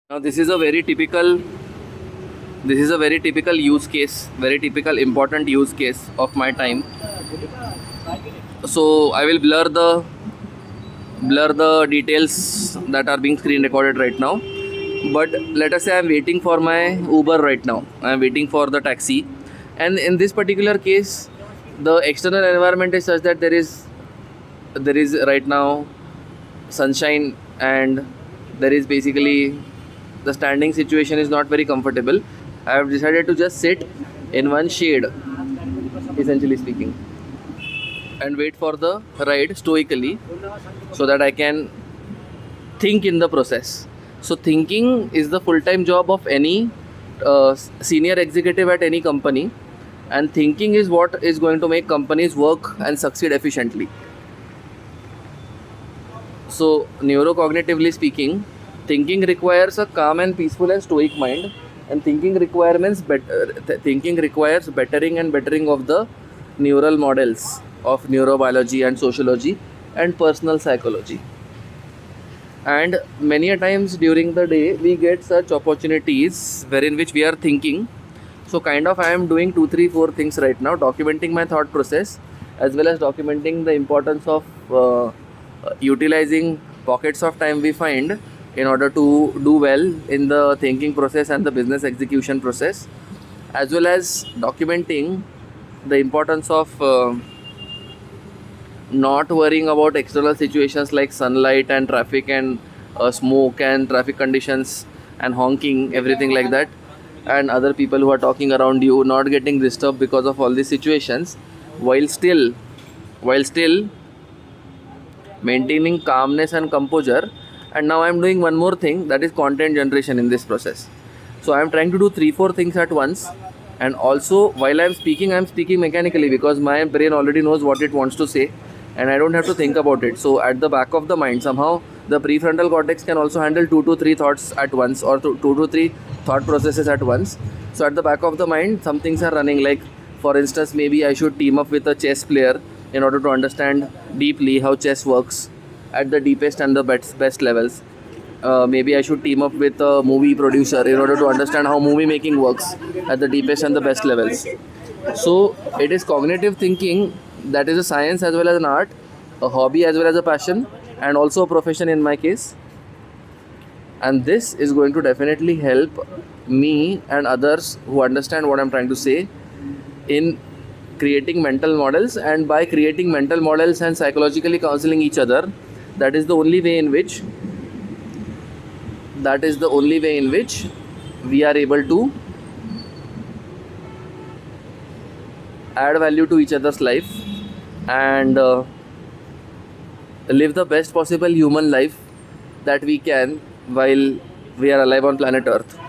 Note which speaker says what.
Speaker 1: Now this is a very typical use case, very typical important use case of my time. So I will blur the details that are being screen recorded right now. But let us say I'm waiting for my Uber right now. I'm waiting for the taxi, and in this particular case, the external environment is such that there is right now sunshine, and there is basically the standing situation is not very comfortable. I have decided to just sit in one shade, essentially speaking, and wait for the ride stoically so that I can think in the process. So thinking is the full-time job of any senior executive at any company, and thinking is what is going to make companies work and succeed efficiently. So neurocognitively speaking, thinking requires a calm and peaceful and stoic mind, and thinking requires bettering and bettering of the neural models of neurobiology and sociology and personal psychology. And many a times during the day we get such opportunities wherein which we are thinking. So kind of I am doing 2 3 4 things right now, documenting my thought process as well as documenting the importance of utilizing pockets of time we find in order to do well in the thinking process and the business execution process, as well as documenting the importance of not worrying about external situations like sunlight and traffic and smoke and traffic conditions and honking, everything like that, and other people who are talking around you, not getting disturbed because of all these situations, while still maintaining calmness and composure. And now I'm doing one more thing, that is content generation in this process. So I'm trying to do 3 4 things at once, and also while I'm speaking mechanically because my brain already knows what it wants to say, and I don't have to think about it. So at the back of the mind, somehow the prefrontal cortex can also handle 2 to 3 thoughts at once, or 2 to 3 thought processes at once. So at the back of the mind, some things are running, like for instance, maybe I should team up with a chess player in order to understand deeply how chess works at the deepest and the best levels. Maybe I should team up with a movie producer in order to understand how movie making works at the deepest and the best levels. So it is cognitive thinking that is a science as well as an art, a hobby as well as a passion, and also a profession in my case. And this is going to definitely help me and others who understand what I'm trying to say in creating mental models. And by creating mental models and psychologically counseling each other, that is the only way in which we are able to add value to each other's life and live the best possible human life that we can while we are alive on planet Earth.